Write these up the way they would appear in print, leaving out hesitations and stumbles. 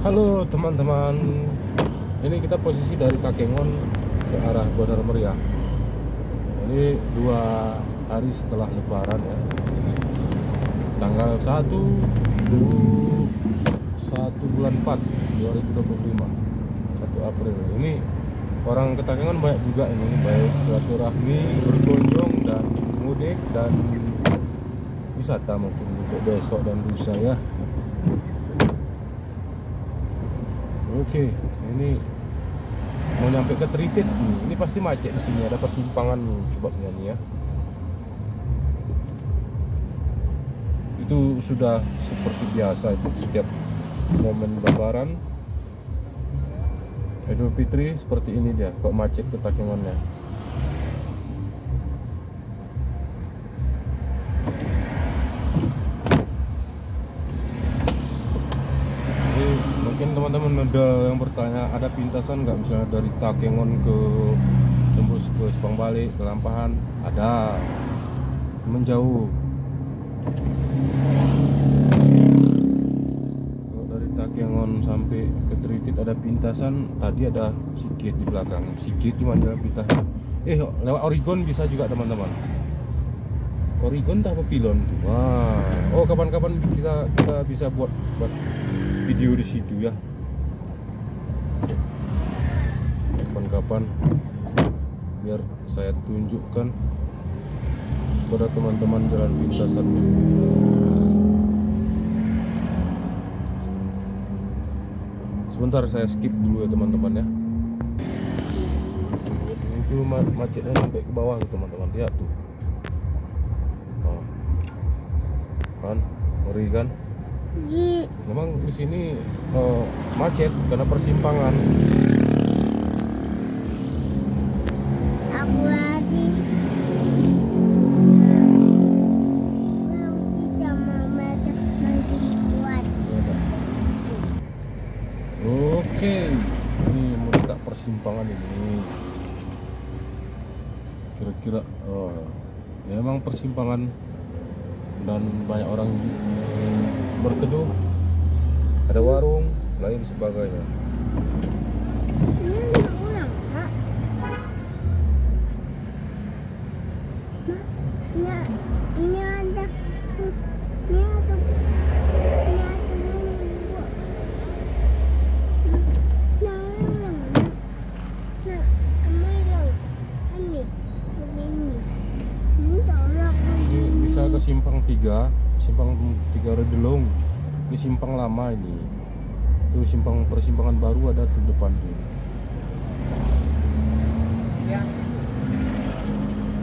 Halo teman-teman, ini kita posisi dari Kakengon ke arah Bandar Meriah. Ini 2 hari setelah Lebaran ya, tanggal 1 bulan 4 2025, 1 April. Ini orang ke Kakengon banyak juga ini, baik silaturahmi, berkunjung dan mudik dan wisata mungkin untuk besok dan lusa ya. Oke, ini mau nyampe ke Tritit nih. Ini pasti macet di sini, ada persimpangan sebabnya nih ya. Itu sudah seperti biasa itu setiap momen Lebaran, Idul Fitri seperti ini dia, kok macet ke Kakengonnya. Mungkin teman-teman ada yang bertanya, ada pintasan nggak misalnya dari Kakengon ke tembus ke Sepang balik ke Lampahan? Ada, menjauh. Kalau dari Kakengon sampai ke Tritit ada pintasan, tadi ada sikit di belakang, sikit cuma ada pintasan. Lewat Oregon bisa juga teman-teman. Oregon tak apa pilon tuh. Wah, oh kapan-kapan kita bisa buat video di situ ya. Kapan-kapan biar saya tunjukkan kepada teman-teman jalan pintasannya. Sebentar saya skip dulu ya teman-teman ya. Itu macetnya sampai ke bawah tuh teman-teman, lihat tuh. Oh. Kan, ngeri kan? Memang di sini macet karena persimpangan. Aku lagi Oke, ini mau dekat persimpangan ini. Kira-kira, ya emang persimpangan dan banyak orang berteduh, ada warung, lain sebagainya. ini ada Ini bisa ke simpang 3 Redelung. Ini simpang lama ini. Itu persimpangan baru ada di depan tuh.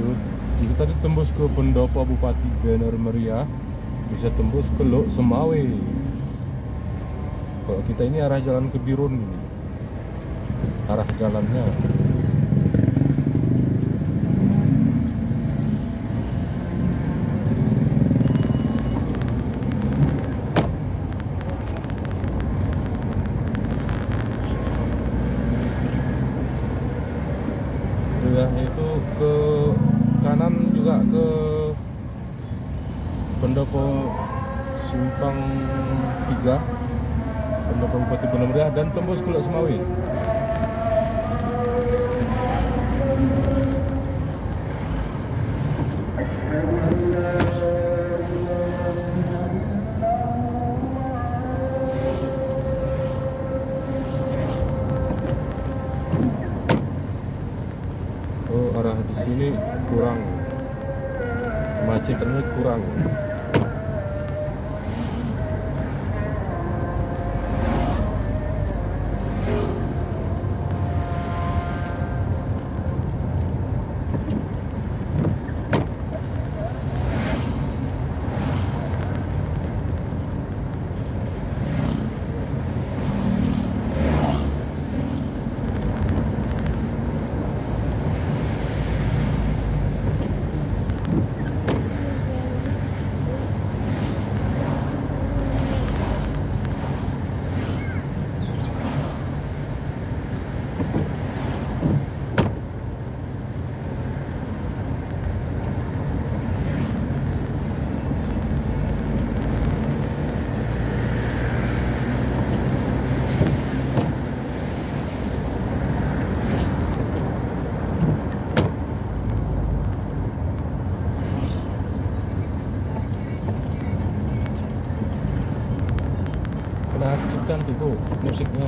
Tuh, kita tadi tembus ke pendopo Bupati Bandar Meriah, bisa tembus ke Lok Semawe. Kalau kita ini arah jalan ke Birun ini, arah jalannya. Ya, itu ke kanan juga ke pendopo simpang 3, pendopo Bupati Bandar Meriah, dan tembus ke Lok Semawe. Oh, arah di sini kurang, macetannya kurang. ada acik-acikan tuh bro musiknya.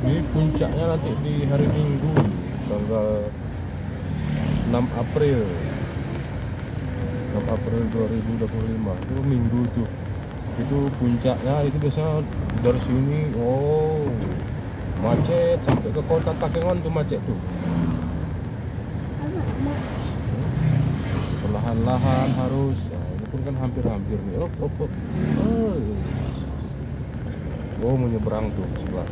Ini puncaknya nanti di hari Minggu tanggal 6 April 2025 itu Minggu tuh. Itu puncaknya itu biasanya dari sini macet sampai ke kota Takengon tuh macet tuh. Perlahan-lahan harus ini pun kan hampir-hampir nih. Oh mau nyebrang tuh sebelah.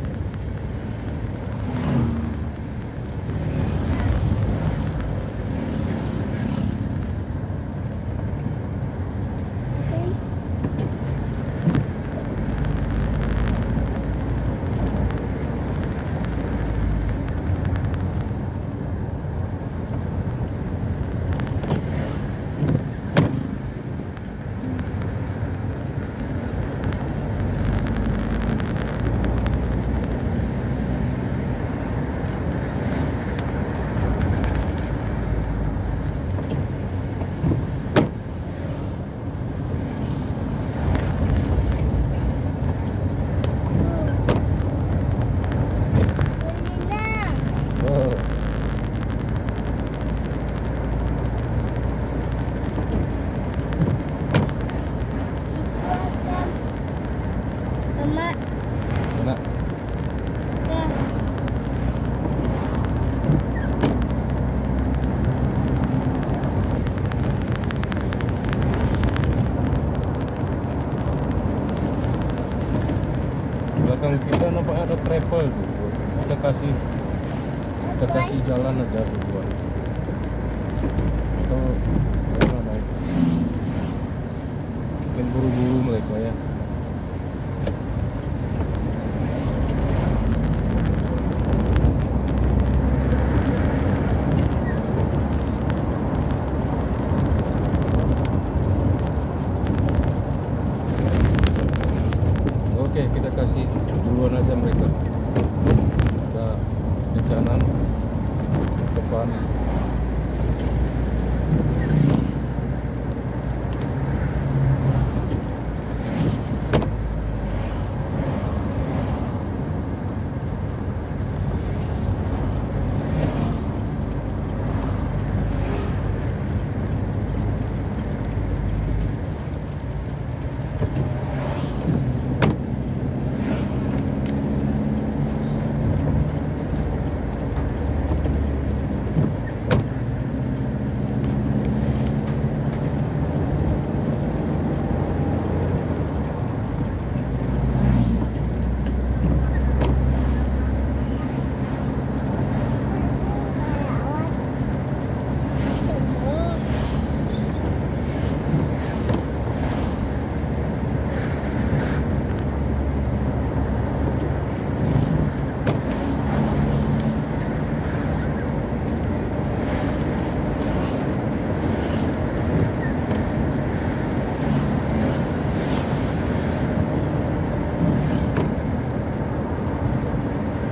Belakang kita nampaknya ada travel tuh. Kita kasih jalan aja tuh buat. Atau mana naik? Mungkin buru-buru mereka ya. Oke, kita kasih duluan aja mereka. Kita di kanan, depan.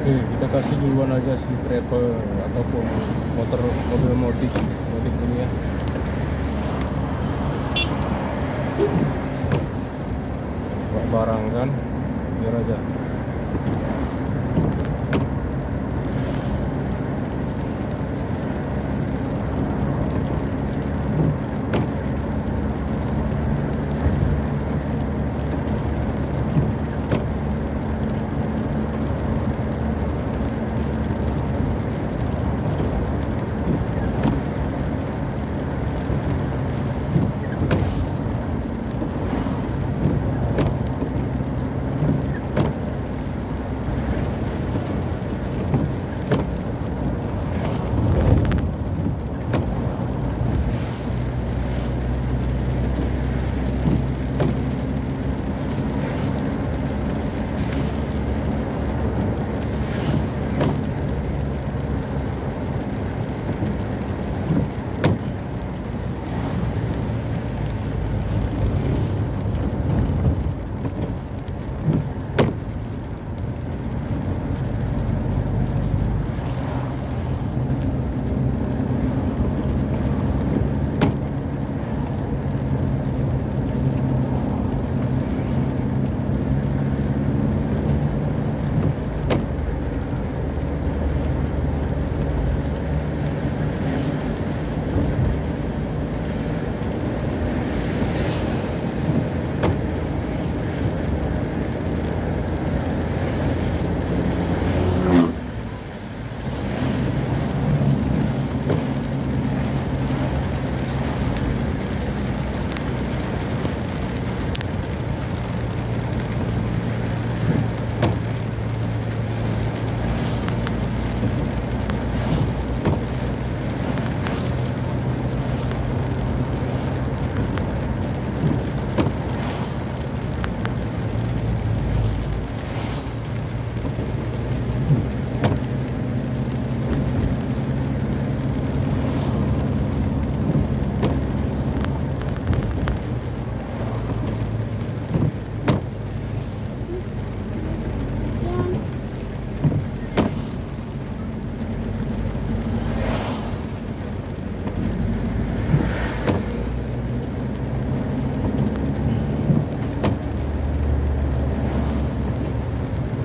Kita kasih duluan aja si travel ataupun mobil modik ini ya. Bawa barang kan, biar aja.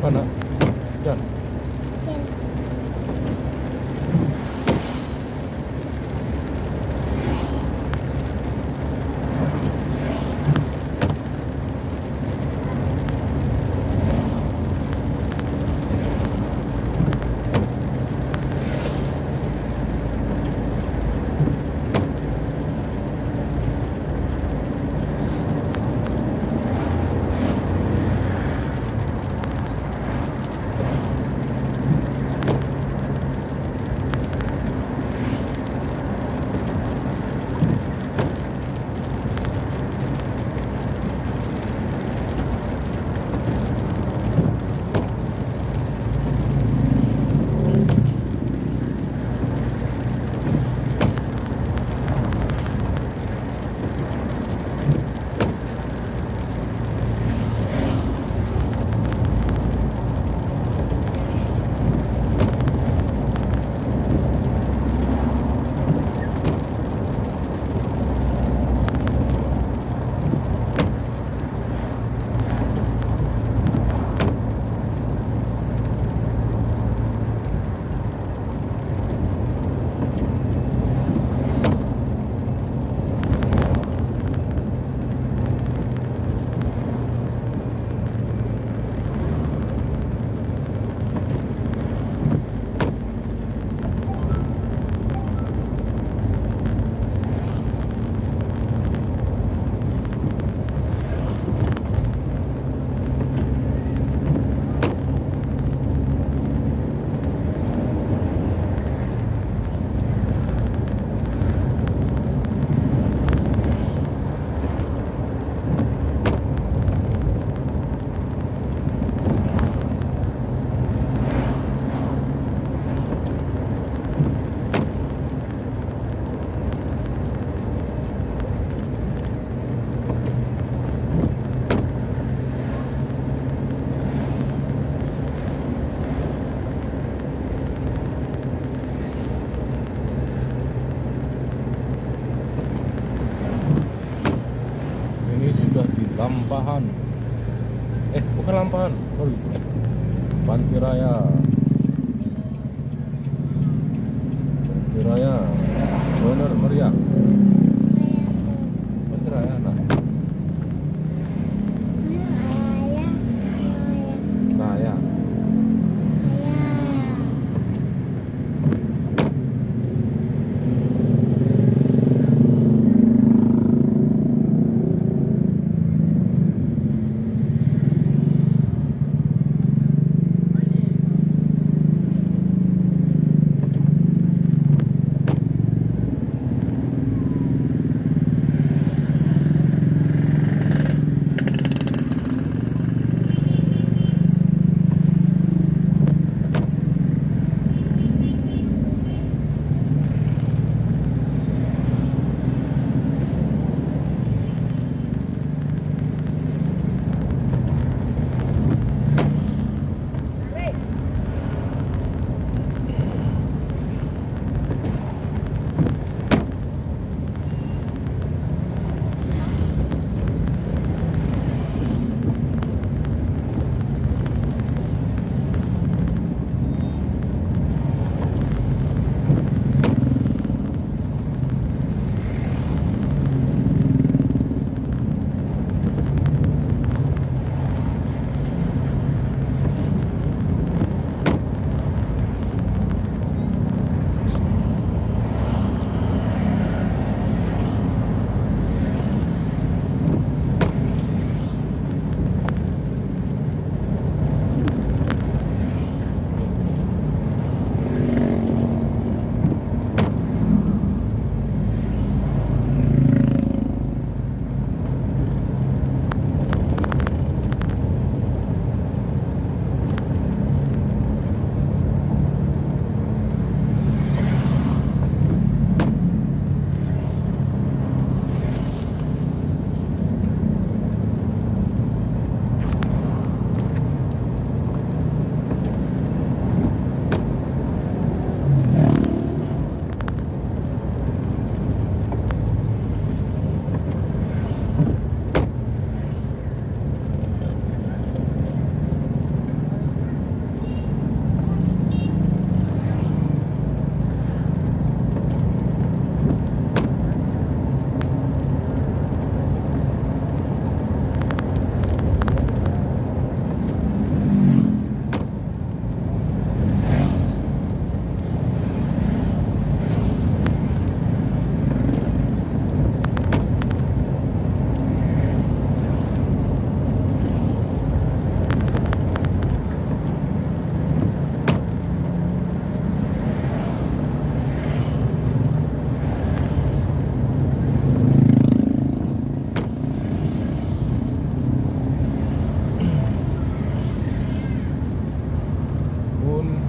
Mana? Jan. Lampahan, bukan Lampahan, sorry, Pantiraya, bener meriah, Pantiraya, nah, Raya.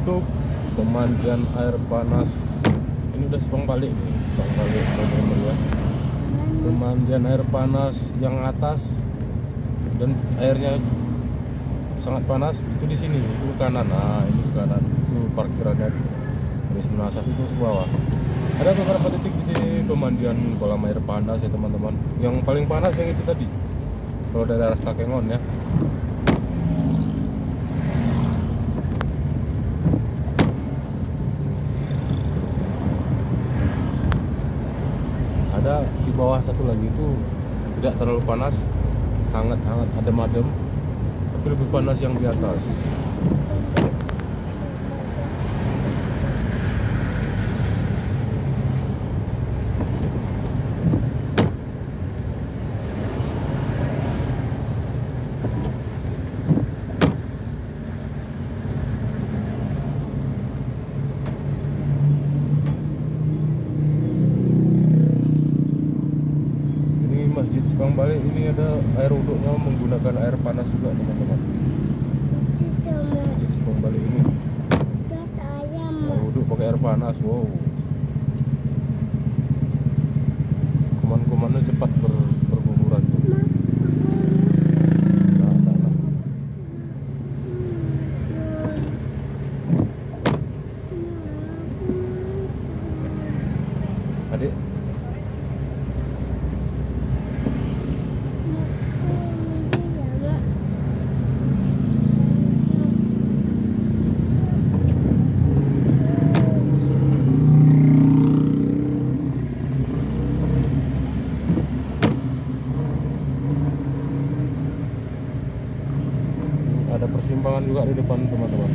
untuk pemandian air panas. Ini udah Sepang balik nih, Sepang balik teman-teman ya. Pemandian air panas yang atas dan airnya sangat panas itu di sini, itu ke kanan. Nah, ini ke kanan, itu parkirannya di sebelah satu itu ke bawah. Ada beberapa titik di sini pemandian kolam air panas ya teman-teman. Yang paling panas yang itu tadi, kalau daerah Takengon ya. Ada di bawah satu lagi itu tidak terlalu panas, hangat-hangat, adem-adem, tapi lebih panas yang di atas. Masjid Sepang balik ini ada air wuduknya menggunakan air panas juga teman-teman. Masjid Sepang balik ini air wuduk pakai air panas. Wow, kuman-kumannya cepat berguguran tuh. Nah. Adik, ada persimpangan juga di depan teman-teman.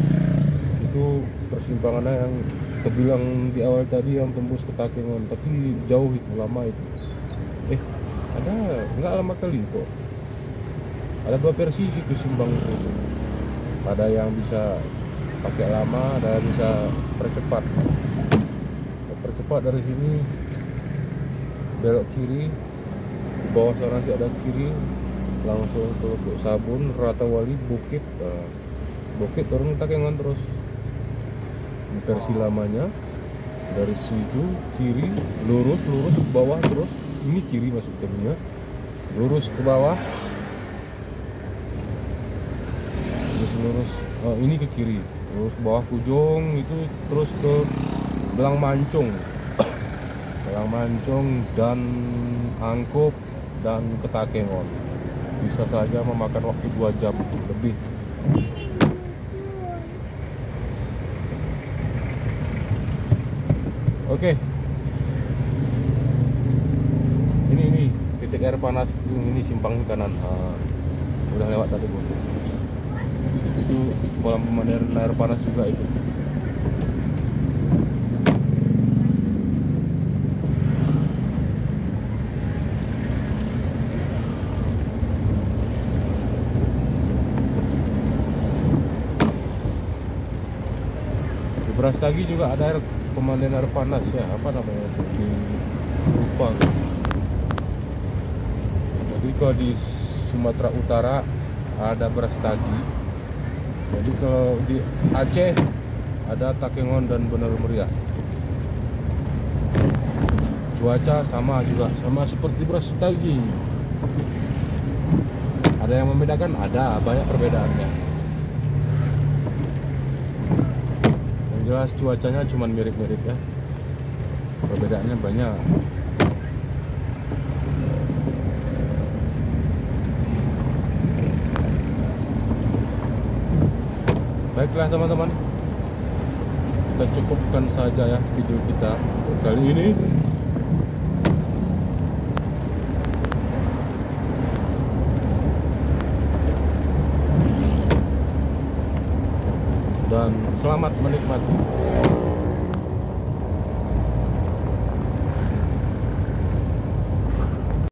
Itu persimpangannya yang terbilang di awal tadi yang tembus ke Takengon, tapi jauh itu, lama itu. Ada nggak lama kali kok. Ada dua versi situ Simbang itu. Ada yang bisa pakai lama, ada yang bisa percepat. Percepat dari sini belok kiri, di bawah sana nanti ada kiri, langsung ke Sabun, Ratawali, Bukit, Bukit turun Takengon terus. Ini versi lamanya. Dari situ kiri, lurus ke bawah terus. Ini kiri masuk terminal, lurus ke bawah, terus lurus. Ini ke kiri, lurus ke bawah Kujong itu terus ke Belang Mancung, Belang Mancung dan Angkop dan ke Takengon. Bisa saja memakan waktu 2 jam lebih. Oke. Ini titik air panas ini simpang kanan. Udah lewat tadi Bu. Itu kolam pemandian air panas juga itu. Di Brastagi juga ada air pemandian air panas ya, apa namanya? Lupa. Jadi kalau di Sumatera Utara ada Brastagi. Jadi kalau di Aceh ada Takengon dan Bener Meriah. Cuaca sama juga, sama seperti Brastagi. Ada yang membedakan? Ada, banyak perbedaannya. Yang jelas cuacanya cuma mirip-mirip ya. Perbedaannya banyak. Baiklah teman-teman, kita cukupkan saja ya video kita kali ini. Dan selamat menikmati.